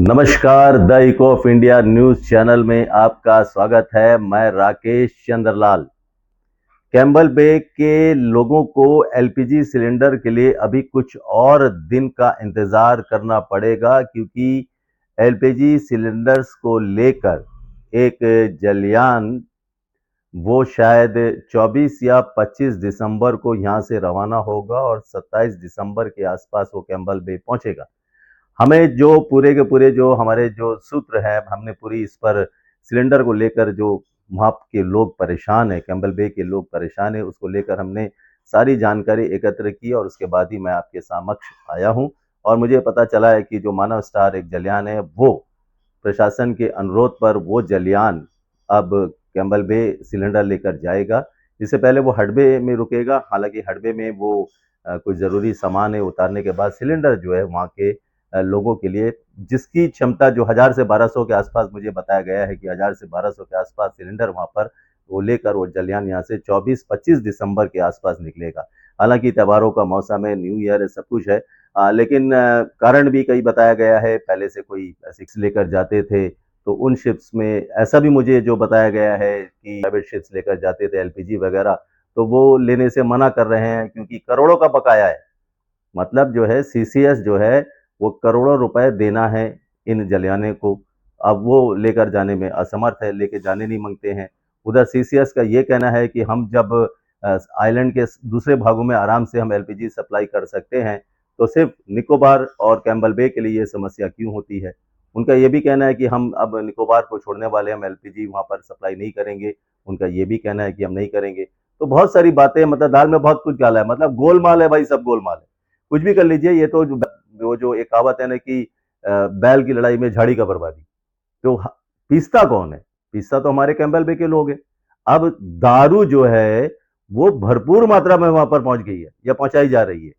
नमस्कार, the eco of India news channel में आपका स्वागत है। मैं राकेश चंद्रलाल। कैंबल बे के लोगों को एलपीजी सिलेंडर के लिए अभी कुछ और दिन का इंतजार करना पड़ेगा, क्योंकि एलपीजी सिलेंडर्स को लेकर एक जलयान वो शायद 24 या 25 दिसंबर को यहां से रवाना होगा और 27 दिसंबर के आसपास वो कैंबल बे पहुंचेगा। हमें जो पूरे के पूरे जो हमारे जो सूत्र है, हमने पूरी इस पर सिलेंडर को लेकर जो वहाँ के लोग परेशान है, कैंबल बे के लोग परेशान है, उसको लेकर हमने सारी जानकारी एकत्र की और उसके बाद ही मैं आपके समक्ष आया हूँ। और मुझे पता चला है कि जो मानव स्टार एक जलयान है, वो प्रशासन के अनुरोध पर वो जलयान अब कैंबल बे सिलेंडर लेकर जाएगा। इससे पहले वो हडबे में रुकेगा। हालांकि हडबे में वो कुछ ज़रूरी सामान है उतारने के बाद सिलेंडर जो है वहाँ के लोगों के लिए, जिसकी क्षमता जो 1000 से 1200 के आसपास मुझे बताया गया है कि 1000 से 1200 के आसपास सिलेंडर वहाँ पर वो लेकर वो जलयान यहाँ से 24-25 दिसंबर के आसपास निकलेगा। हालांकि त्योहारों का मौसम है, न्यू ईयर है, सब कुछ है, लेकिन कारण भी कई बताया गया है। पहले से कोई ऐसे लेकर जाते थे तो उन शिप्स में ऐसा भी मुझे जो बताया गया है कि प्राइवेट शिप्स लेकर जाते थे एलपीजी वगैरह, तो वो लेने से मना कर रहे हैं क्योंकि करोड़ों का बकाया है। मतलब जो है सीसीएस जो है वो करोड़ों रुपए देना है इन जलियाने को। अब वो लेकर जाने में असमर्थ है, लेके जाने नहीं मांगते हैं। उधर सीसीएस का ये कहना है कि हम जब आइलैंड के दूसरे भागों में आराम से हम एलपीजी सप्लाई कर सकते हैं, तो सिर्फ निकोबार और कैंबल बे के लिए ये समस्या क्यों होती है। उनका ये भी कहना है कि हम अब निकोबार को छोड़ने वाले, हम एलपीजी वहाँ पर सप्लाई नहीं करेंगे। उनका ये भी कहना है कि हम नहीं करेंगे। तो बहुत सारी बातें, मतलब दाल में बहुत कुछ डाला है, मतलब गोलमाल है भाई, सब गोलमाल है। कुछ भी कर लीजिए। ये तो वो जो एक कहावत है ना कि बैल की लड़ाई में झाड़ी का बर्बादी। तो पीसता कौन है? पीसता तो हमारे कैंबल बे के लोग हैं। अब दारू जो है वो भरपूर मात्रा में वहां पर पहुंच गई है या पहुंचाई जा रही है।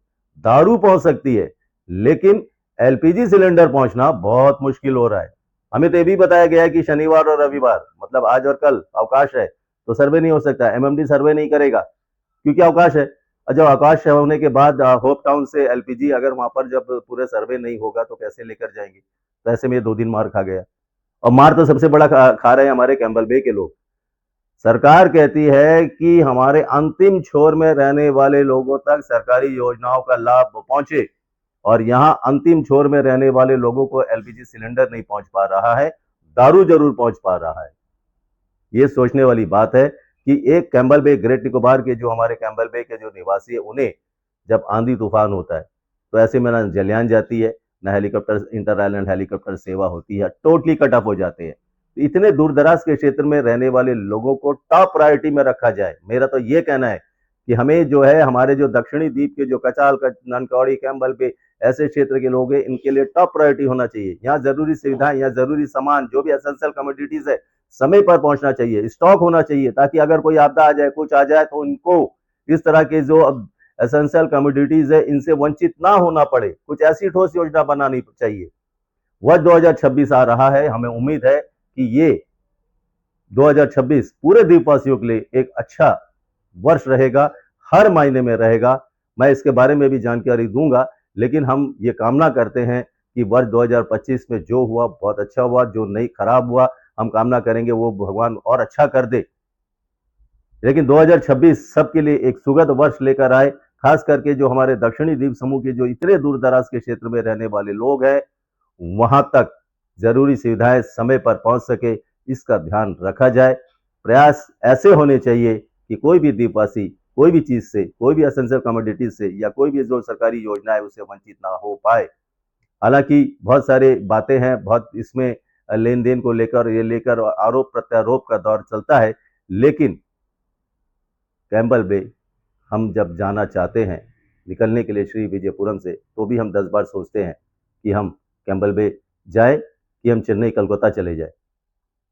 दारू पहुंच सकती है, लेकिन एलपीजी सिलेंडर पहुंचना बहुत मुश्किल हो रहा है। हमें तो ये भी बताया गया है कि शनिवार और रविवार, मतलब आज और कल अवकाश है, तो सर्वे नहीं हो सकता, एमएमडी सर्वे नहीं करेगा क्योंकि अवकाश है। और जब अवकाश होने के बाद होप टाउन से एलपीजी अगर वहां पर जब पूरे सर्वे नहीं होगा तो कैसे लेकर जाएंगे। तो ऐसे में ये 2 दिन मार खा गया। और मार तो सबसे बड़ा खा रहे हैं हमारे कैंबल बे के लोग। सरकार कहती है कि हमारे अंतिम छोर में रहने वाले लोगों तक सरकारी योजनाओं का लाभ पहुंचे, और यहां अंतिम छोर में रहने वाले लोगों को एलपीजी सिलेंडर नहीं पहुंच पा रहा है, दारू जरूर पहुंच पा रहा है। ये सोचने वाली बात है कि एक कैंबल बे, ग्रेट निकोबार के जो हमारे कैंबल बे के जो निवासी है, उन्हें जब आंधी तूफान होता है तो ऐसे में ना जलयान जाती है, ना हेलीकॉप्टर, इंटर आइलैंड हेलीकॉप्टर सेवा होती है, टोटली कट ऑफ हो जाते हैं। तो इतने दूर दराज के क्षेत्र में रहने वाले लोगों को टॉप प्रायोरिटी में रखा जाए। मेरा तो ये कहना है कि हमें जो है हमारे जो दक्षिणी द्वीप के जो कचाल, ननकौड़ी, कैंबल बे ऐसे क्षेत्र के लोग हैं, इनके लिए टॉप प्रायोरिटी होना चाहिए। यहाँ जरूरी सुविधाएं, यहाँ जरूरी सामान, जो भी एसेंशियल कमोडिटीज है, समय पर पहुंचना चाहिए, स्टॉक होना चाहिए, ताकि अगर कोई आपदा आ जाए, कुछ आ जाए, तो उनको इस तरह के जो अब एसेंशियल कमोडिटीज है इनसे वंचित ना होना पड़े। कुछ ऐसी ठोस योजना बनानी चाहिए। वर्ष 2026 आ रहा है, हमें उम्मीद है कि ये 2026 पूरे द्वीपवासियों के लिए एक अच्छा वर्ष रहेगा, हर महीने में रहेगा। मैं इसके बारे में भी जानकारी दूंगा, लेकिन हम ये कामना करते हैं कि वर्ष 2025 में जो हुआ बहुत अच्छा हुआ, जो नहीं खराब हुआ हम कामना करेंगे वो भगवान और अच्छा कर दे। लेकिन 2026 सबके लिए एक सुखद वर्ष लेकर आए, खास करके जो हमारे दक्षिणी द्वीप समूह के जो इतने दूर दराज के क्षेत्र में रहने वाले लोग हैं, वहां तक जरूरी सुविधाएं समय पर पहुंच सके, इसका ध्यान रखा जाए। प्रयास ऐसे होने चाहिए कि कोई भी द्वीपवासी कोई भी चीज से, कोई भी एसेंशियल कमोडिटीज से या कोई भी जो सरकारी योजना है उससे वंचित ना हो पाए। हालांकि बहुत सारे बातें हैं, बहुत इसमें लेन देन को लेकर, ये लेकर आरोप प्रत्यारोप का दौर चलता है, लेकिन कैंबल बे हम जब जाना चाहते हैं निकलने के लिए श्री विजयपुरम से, तो भी हम 10 बार सोचते हैं कि हम कैंबल बे जाए कि हम चेन्नई कलकत्ता चले जाए।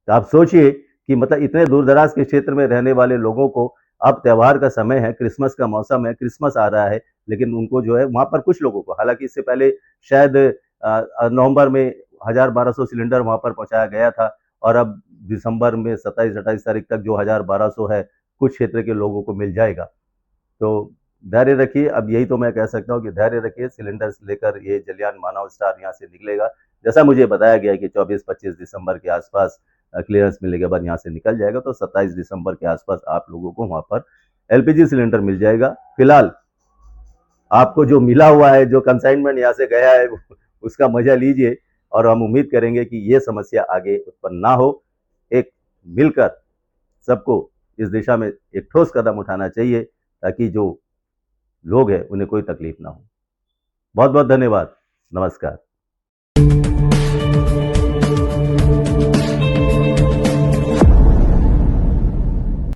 तो आप सोचिए कि मतलब इतने दूर दराज के क्षेत्र में रहने वाले लोगों को, अब त्योहार का समय है, क्रिसमस का मौसम है, क्रिसमस आ रहा है, लेकिन उनको जो है वहां पर कुछ लोगों को, हालांकि इससे पहले शायद नवंबर में 1000-1200 सिलेंडर वहां पर पहुंचाया गया था, और अब दिसंबर में 27-28 तारीख तक जो 1000-1200 है, कुछ क्षेत्र के लोगों को मिल जाएगा। तो धैर्य रखिए। अब यही तो मैं कह सकता हूँ कि धैर्य रखिए, सिलेंडर लेकर ये जलियान मानव स्टार यहाँ से निकलेगा। जैसा मुझे बताया गया कि 24-25 दिसंबर के आसपास क्लियरेंस मिलने के बाद यहाँ से निकल जाएगा, तो 27 दिसंबर के आसपास आप लोगों को वहाँ पर एलपीजी सिलेंडर मिल जाएगा। फिलहाल आपको जो मिला हुआ है, जो कंसाइनमेंट यहाँ से गया है, उसका मजा लीजिए और हम उम्मीद करेंगे कि ये समस्या आगे उत्पन्न ना हो। एक मिलकर सबको इस दिशा में एक ठोस कदम उठाना चाहिए ताकि जो लोग हैं उन्हें कोई तकलीफ ना हो। बहुत बहुत धन्यवाद। नमस्कार।